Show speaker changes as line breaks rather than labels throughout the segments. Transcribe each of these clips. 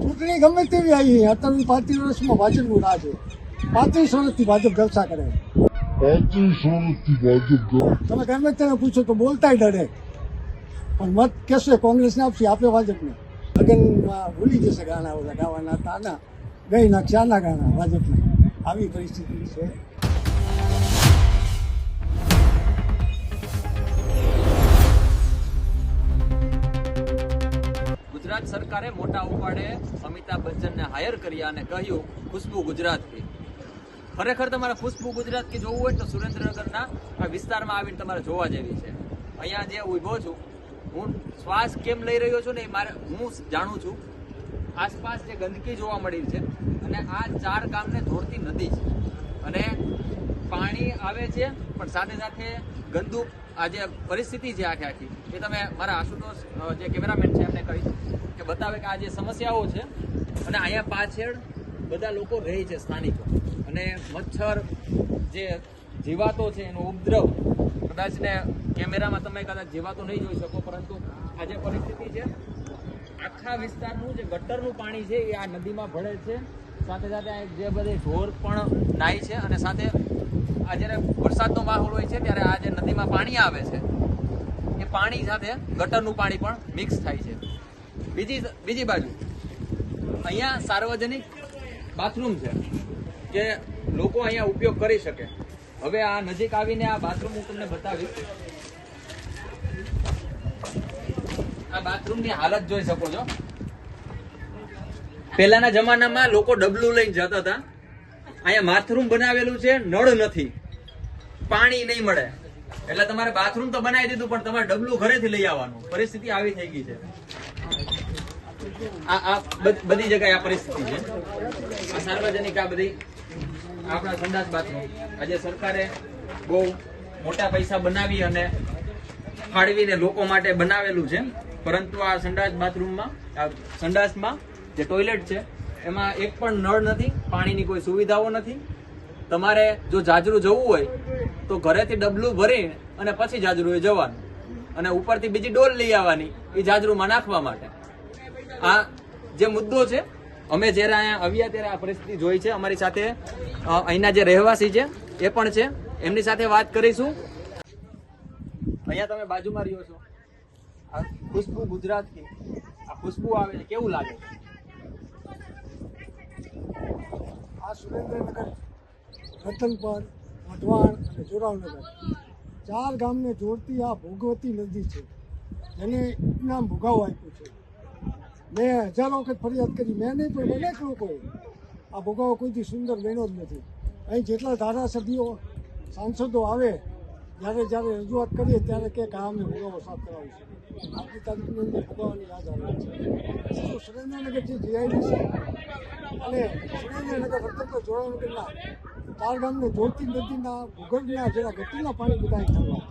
ચૂંટણી ગમે તેવી આવી અત્યારે 35 વર્ષમાં ભાજપનું રાજ છે. 35 વર્ષથી ભાજપ જલસા કરે.
35 વર્ષથી ભાજપ
તમે ગમે તેને પૂછો તો બોલતાય ડરે, પણ મત કહેશે કોંગ્રેસને આપશે, આપે ભાજપને. લગ્નમાં ભૂલી જશે ગાણા ઓલા ગાવાના તાના, ગઈ નાખશે આના ગાણા ભાજપના. આવી પરિસ્થિતિ છે.
ગુજરાત સરકારે મોટા ઉપાડે અમિતાભ બચ્ચનને હાયર કર્યા અને કહ્યું ખુશ્બુ ગુજરાત કી. ખરેખર તમારે ખુશ્બુ ગુજરાત કી જોવું હોય તો સુરેન્દ્રનગરના આ વિસ્તારમાં આવીને તમારે જોવા જેવી છે. અહીંયા જે ઊભો છું હું, શ્વાસ કેમ લઈ રહ્યો છું ને એ હું જાણું છું. આસપાસ જે ગંદકી જોવા મળી છે અને આ 4 ગામને જોડતી નદી છે અને પાણી આવે છે પણ સાથે સાથે ગંદુ આ જે પરિસ્થિતિ છે આખી એ તમે મારા આશુતોષ જે કેમેરામેન છે એમને કહીશ કે બતાવે કે આ જે સમસ્યાઓ છે. અને અહીંયા પાછળ બધા લોકો રહે છે સ્થાનિકો, અને મચ્છર જે જીવાતો છે એનો ઉપદ્રવ કદાચ ને કેમેરામાં તમે કદાચ જીવાતો નહીં જોઈ શકો, પરંતુ આ જે પરિસ્થિતિ છે આખા વિસ્તારનું જે ગટરનું પાણી છે એ આ નદીમાં ભળે છે. સાથે સાથે જે બધે ઢોર પણ નાય છે અને સાથે આ જ્યારે વરસાદનો માહોલ હોય છે ત્યારે આ જે નદીમાં પાણી આવે છે એ પાણી સાથે ગટરનું પાણી પણ મિક્સ થાય છે. બીજી બાજુ અહીંયા સાર્વજનિક બાથરૂમ છે કે લોકો અહીંયા ઉપયોગ કરી શકે. હવે આ નજીક આવીને આ બાથરૂમ હું તમને બતાવીશ. આ બાથરૂમની હાલત જોઈ શકો છો. પહેલાના જમાનામાં લોકો ડબલું લઈને જતા હતા. અહીંયા બાથરૂમ બનાવેલું છે, નળ નથી, પાણી નહીં મળે, એટલે તમારે બાથરૂમ તો બનાવી દીધું પણ તમારે ડબલું ઘરેથી લઈ આવવાનું. પરિસ્થિતિ આવી થઈ ગઈ છે. આ બધી જગ્યાએ આ પરિસ્થિતિ છે. આ સાર્વજનિક આ બધી આપણા સંડાસ બાથરૂમ આજે સરકારે બહુ મોટા પૈસા બનાવી અને ફાળવીને લોકો માટે બનાવેલું છે, પરંતુ આ સંડાસ બાથરૂમમાં સંડાસમાં જે ટોયલેટ છે એમાં એક પણ નળ નથી, પાણીની કોઈ સુવિધાઓ નથી. તમારે જો જાજરૂ જવું હોય તો ઘરેથી ડબલું ભરી અને પછી જાજરૂએ જવાનું અને ઉપરથી બીજી ડોલ લઈ આવવાની એ જાજરૂમાં નાખવા માટે. આ જે મુદ્દો છે, અમે જ્યારે અહીંયા આવ્યા ત્યારે આ પરિસ્થિતિ જોઈ છે. અમારી સાથે અહીંના જે રહેવાસી છે એ પણ છે, એમની સાથે વાત કરીશું. અહીંયા તમે બાજુમાં રહ્યો છો, આ ખુશ્બુ ગુજરાતથી આ ખુશ્બુ આવે છે, કેવું લાગે છે?
આ સુરેન્દ્રનગર, રતનપર, વઢવાણ અને જોરાવનગર 4 ગામને જોડતી આ ભોગવતી નદી છે, જેને ઉપનામ ભોગાવો આપ્યું છે. મેં હજારો વખત ફરિયાદ કરી, મેં નહીં પણ અનેક લોકોએ. આ ભોગાવો કોઈથી સુંદર બન્યો જ નથી. અહીં જેટલા ધારાસભ્યો સાંસદો આવે જ્યારે રજૂઆત કરીએ ત્યારે કે અમે ભોગાવો સાફ કરાવીશું. આજની તારીખની અંદર ભોગાવાની યાદ આવે છે. સુરેન્દ્રનગર જે જીઆઈડી છે અને સુરેન્દ્રનગર, રતનપર, જોરાવનગરના 4 ગામને જોડતી નદીના ભૂગર્ભના જેના ગટરના પાણી બધા થવા,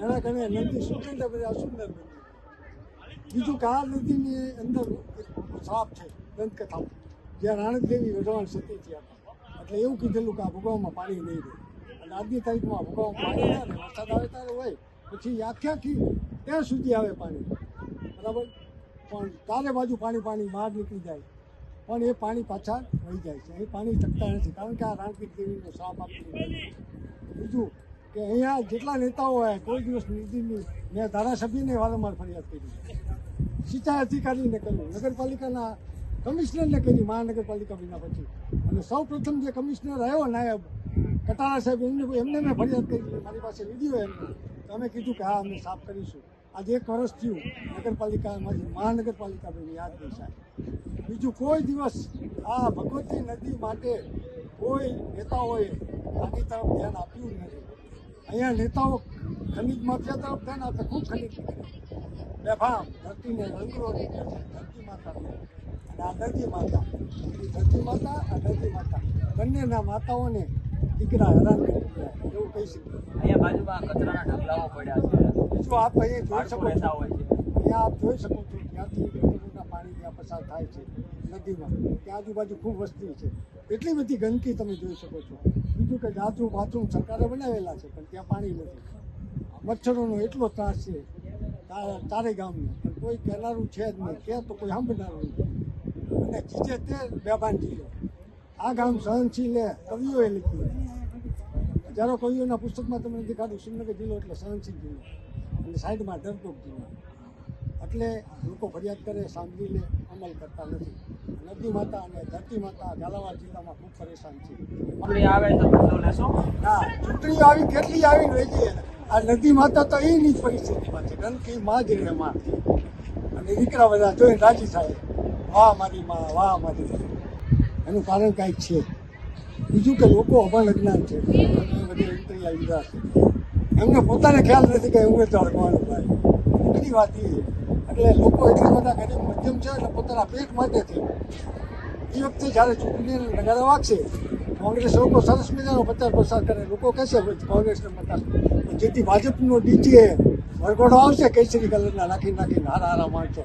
એના કારણે નદી સુંદર બધી અસુંદર બની. બીજું કે આ નદીની અંદર શ્રાપ છે દંતકથા, જ્યાં રાણકદેવી વઢવાણ સતી થયા હતા, એટલે એવું કીધેલું કે આ ભૂગાવમાં પાણી નહીં રહે. અને આજની તારીખમાં ભૂગાવમાં પાણી ના રહે, વરસાદ આવે ત્યારે હોય, પછી આખી ત્યાં સુધી આવે પાણી, બરાબર. પણ ચારે બાજુ પાણી બહાર નીકળી જાય, પણ એ પાણી પાછા વહી જાય છે. એ પાણી ટકતા નથી, કારણ કે આ રાણકી દેવીનો શ્રાપ આપી. બીજું કે અહીંયા જેટલા નેતાઓ હોય કોઈ દિવસ નદીની, મેં ધારાસભ્યને વારંવાર ફરિયાદ કરી, સિંચાઈ અધિકારીને કર્યું, નગરપાલિકાના કમિશનરને કરી, મહાનગરપાલિકા બન્યા પછી. અને સૌ પ્રથમ જે કમિશનર આવ્યો નાયબ કટારા સાહેબ, એમને મેં ફરિયાદ કરી, મારી પાસે વિડીયો એમને. તો અમે કીધું કે હા અમે સાફ કરીશું. આજે 1 વર્ષ થયું નગરપાલિકામાં, મહાનગરપાલિકા બની, યાદ નહીં સાહેબ. બીજું કોઈ દિવસ આ ભગવતી નદી માટે કોઈ નેતાઓએ આની તરફ ધ્યાન આપ્યું જ નથી. અહીંયા નેતાઓ ખનિજ માફિયા તરફ ધ્યાન આપે, ખૂબ ખનિજ બેફામ ધરતીને રંગરોળી છે, ધરતી માતા અને આ નદી માતા. ધરતી માતા આ નદી માતા બંનેના માતાઓને દીકરા હેરાન કરી દીધા એવું કહી શકીએ.
અહીંયા બાજુમાં કચરાના ઢગલાઓ પડ્યા છે,
બીજું આપ અહીંયા જોઈ શકો છો,
રહેતા હોય છે.
અહીંયા આપ જોઈ શકો છો ત્યાંથી ગટરના પાણી ત્યાં પસાર થાય છે નદીમાં, ત્યાં આજુબાજુ ખૂબ વસ્તી છે, એટલી બધી ગંદકી તમે જોઈ શકો છો. બીજું કે જાજરૂ બાથરૂમ સરકારે બનાવેલા છે પણ ત્યાં પાણી નથી. મચ્છરોનો એટલો ત્રાસ છે 4 ગામને, પણ કોઈ કહેનારું છે જ નહીં, કે તો કોઈ સાંભળનારું નહીં. અને જીજે તે બેભાન જીલો. આ ગામ સહનશીલ કવિઓએ લખ્યું. હજારો કવિઓના પુસ્તકમાં તમને દેખાડું સુરનગર જિલ્લો એટલે સહનશીલ જિલ્લો અને સાઈડમાં ડરપોક જિલ્લો. એટલે લોકો ફરિયાદ કરે, સાંભળી લે, અમલ કરતા નથી. નદી માતા અને ધરતી માતા ઝાલાવાડ જિલ્લામાં ખૂબ પરેશાન છે.
ચૂંટણી આવે તો બદલો લેશો?
ના, ચૂંટણી આવી કેટલી આવી રહી છે. આ નદી માતા તો એની જ પરિસ્થિતિમાં છે. ગંદકી માં જ રહે માં. અને દીકરા બધા જોઈને રાજી થાય, વાહ મારી માં, વાહ મારી માં. એનું કારણ કાંઈક છે. બીજું કે લોકો અભણ અજ્ઞાન છે. બધી ઇન્ટરિયા લીધા છે. એમને પોતાને ખ્યાલ નથી કે ઉમેદવાર કોણ ભાઈ. મોટી વાત એ છે. એટલે લોકો એટલા બધા ગરીબ મધ્યમ છે એટલે પોતાના પેટ માટેથી એ વખતે જ્યારે ચૂંટણીને નગારા વાગશે, કોંગ્રેસ લોકો સરસ મજાનો પ્રચાર પ્રસાર કરે. લોકો કહેશે કોંગ્રેસને મત આપો. જેથી ભાજપનો ડીજે વરઘોડો આવશે કેસરી કલરના નાખીને હારા હારા માણસો,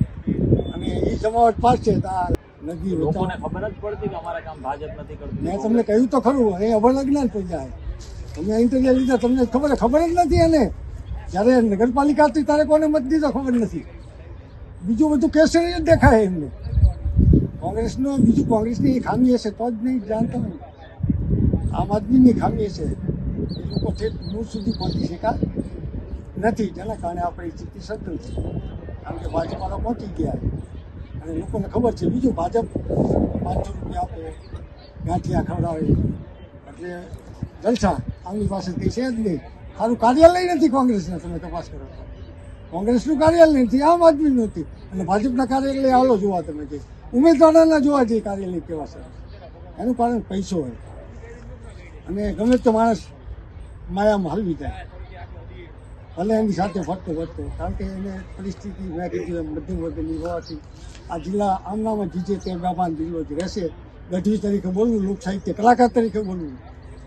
અને એ જમાવટ પાડશે તો આ નદી
લોકોને ખબર જ પડતી કે અમારા કામ ભાજપ નથી કરતું.
મેં તમને કહ્યું તો ખરું, એ અભણ અજ્ઞાન થઈ જાય. તમે ઇન્ટરવ્યુ લીધા, તમને ખબર જ નથી. એને જ્યારે નગરપાલિકા હતી ત્યારે કોને મત દીધો ખબર નથી. બીજું બધું કેસરી જ દેખાય એમને. કોંગ્રેસની ખામી હશે તો જ નહીં જાણતા હોય. આમ આદમીની ખામી હશે. એ લોકો ઠેઠ મૂળ સુધી પહોંચી શક્યા નથી, જેના કારણે આ પરિસ્થિતિ સર્જાઈ છે. કારણ કે ભાજપવાળા પહોંચી ગયા અને લોકોને ખબર છે. બીજું ભાજપ 500 રૂપિયા આપે, ગાંઠિયા ખવડાવે, એટલે જલસા. આમની પાસે કંઈ છે જ નહીં. સારું કાર્યાલય નથી કોંગ્રેસને. તમે તપાસ કરો તો કોંગ્રેસનું કાર્યાલય નથી, આમ આદમીનું નથી. અને ભાજપના કાર્યાલય આવો જોવા તમે જે ઉમેદવારોના જોવા જઈએ કાર્યાલય કેવા છે. એનું કારણ પૈસો હોય. અને ગમે તે માણસ માયામાં હલવી જાય, ભલે એની સાથે ફરતો. કારણ કે એને પરિસ્થિતિ મેં કીધું મધ્યમ વર્ગની હોવાથી આ જિલ્લા આમનામાં જીજે તે બેભાન જિલ્લો જ રહેશે. ગઢવી તરીકે બોલવું, લોક સાહિત્ય કલાકાર તરીકે બોલવું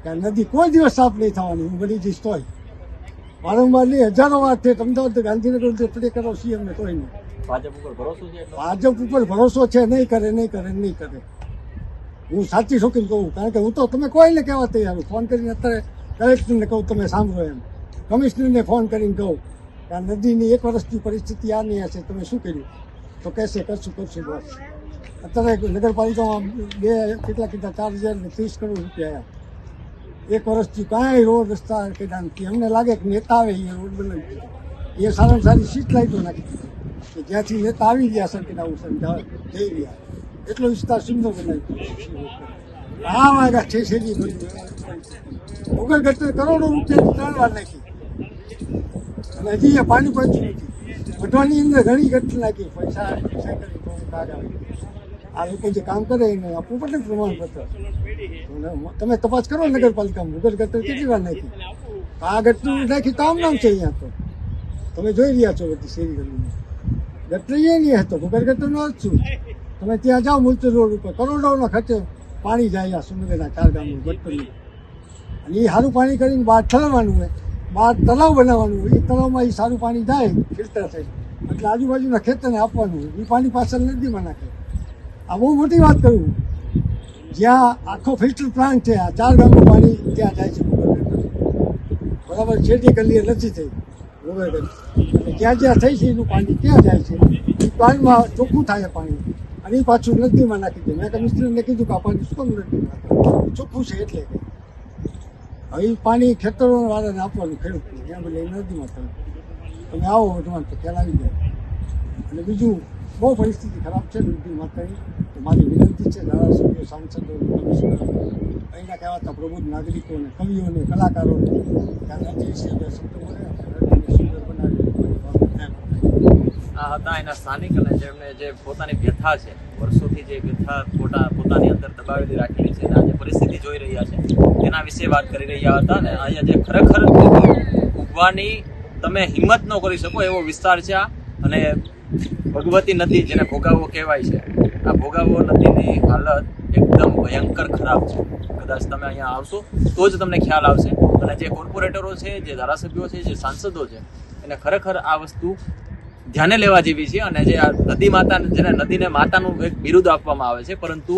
કે આ નદી કોઈ દિવસ સાફ નહીં થવાની. હું બની જઈશ તોય વારંવાર નહીં, હજારો વાર છે. અમદાવાદ ગાંધીનગર પ્લે કરો સીએમને તોય નહીં.
ભાજપ ઉપર ભરોસો છે?
ભાજપ ઉપર ભરોસો છે. નહીં કરે. હું સાચી શોખીન કહું, કારણ કે હું તો તમે કોઈને કહેવા તૈયાર. ફોન કરીને અત્યારે કલેક્ટરને કહું, તમે સાંભળો એમ. કમિશનરને ફોન કરીને કહું કે આ નદીની 1 વર્ષની પરિસ્થિતિ આ નહીં હશે, તમે શું કર્યું? તો કહેશે કરશું બસ. અત્યારે નગરપાલિકામાં કેટલા 4,030 કરોડ રૂપિયા આવ્યા. 1 વર્ષથી કાંઈ રોડ રસ્તા કર્યા નથી. અમને લાગે કે નેતા આવે એ રોડ બનાવી દીધો. એ સારામાં સારી સીટ લાઈટો નાખી દીધી કે જ્યાંથી નેતા આવી ગયા સરકાર જઈ રહ્યા. એટલો વિસ્તાર સુંદર બનાવી દીધો. આ વાગ્યા છે શેરી ભૂગલ ગટર કરોડો રૂપિયા 3 વાર નાખી, અને હજી એ પાણી પહોંચ્યું નથી. વઢવાની અંદર ઘણી ગટર નાખી. પૈસા આ લોકો જે કામ કરે એને આપવું પડે પ્રમાણપત્ર. તમે તપાસ કરો નગરપાલિકામાં ભૂગલ ગટર કેટલી વાર નાખી. આ ગટર નાખી તો આમ નામ છે. અહીંયા તો તમે જોઈ રહ્યા છો બધી શેરી ગલીમાં ગટર એ નહીં હતો. ભૂગલ ગટરનો જ છું. તમે ત્યાં જાઓ મુલતર રોડ ઉપર કરોડોનો ખર્ચે પાણી જાય સુરનગરના 4 ગામનું ગટરનું. અને એ સારું પાણી કરીને બહાર ઠલવવાનું હોય, બહાર તલાવ બનાવવાનું હોય. એ તલાવમાં એ સારું પાણી જાય ફિલ્ટર થઈ, એટલે આજુબાજુના ખેતરને આપવાનું હોય. એ પાણી પાછળ નદીમાં નાખે. આ બહુ મોટી વાત કરું. જ્યાં આખો ફિલ્ટર પ્લાન્ટ છે, આ 4 ગામનું પાણી ત્યાં જાય છે. બરાબર છેટી ગલીએ નથી થઈ બરોબર. જ્યાં થઈ છે એનું પાણી ક્યાં જાય છે? એ પાણીમાં ચોખ્ખું થાય પાણી, અને એ પાછું નદીમાં નાખી દે. મેં કમિશનરને કીધું કે આ પાણી શું નદીમાં ચોખ્ખું છે એટલે કે હવે એ પાણી ખેતરોવાળાને આપવાનું, ખેડૂતને ત્યાં બધી નદીમાં થયું. તમે આવો તમારે તો ખ્યાલ આવી જાય. અને બીજું બહુ પરિસ્થિતિ ખરાબ છે નદી માતાની. તો મારી વિનંતી છે ધારાસભ્યો, સાંસદો, કમિશનરો, અહીંના કહેવાતા પ્રબુદ્ધ નાગરિકોને, કવિઓને, કલાકારોને ત્યાં નદી છે શબ્દ બોલે નદીને સુંદર બનાવી.
આ હતા એના સ્થાનિક અને જેમને જે પોતાની વ્યથા છે, વર્ષોથી જે વ્યથા પોતાની અંદર દબાવેલી રાખેલી છે અને આજે પરિસ્થિતિ જોઈ રહ્યા છે તેના વિશે વાત કરી રહ્યા હતા. અને અહીંયા જે ખરેખર ઉગવાની તમે હિંમત ન કરી શકો એવો વિસ્તાર છે આ. અને ભગવતી નદી જેને ભોગાવો કહેવાય છે, આ ભોગાવો નદીની હાલત એકદમ ભયંકર ખરાબ છે. કદાચ તમે અહીંયા આવશો તો જ તમને ખ્યાલ આવશે. અને જે કોર્પોરેટરો છે, જે ધારાસભ્યો છે, જે સાંસદો છે, એને ખરેખર આ વસ્તુ ધ્યાને લેવા જેવી છે. અને જે આ નદી માતા, જેને નદીને માતાનું એક બિરુદ આપવામાં આવે છે, પરંતુ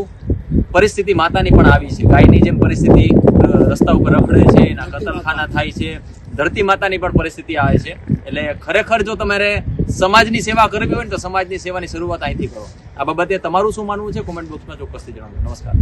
પરિસ્થિતિ માતાની પણ આવી છે. ગાયની જેમ પરિસ્થિતિ રસ્તા ઉપર રખડે છે, એના કતલખાના થાય છે. ધરતી માતાની પણ પરિસ્થિતિ આવે છે. એટલે ખરેખર જો તમારે સમાજની સેવા કરવી હોય ને તો સમાજની સેવાની શરૂઆત અહીંથી કરો. આ બાબતે તમારું શું માનવું છે કોમેન્ટ બોક્સમાં ચોક્કસથી જણાવજો. નમસ્કાર.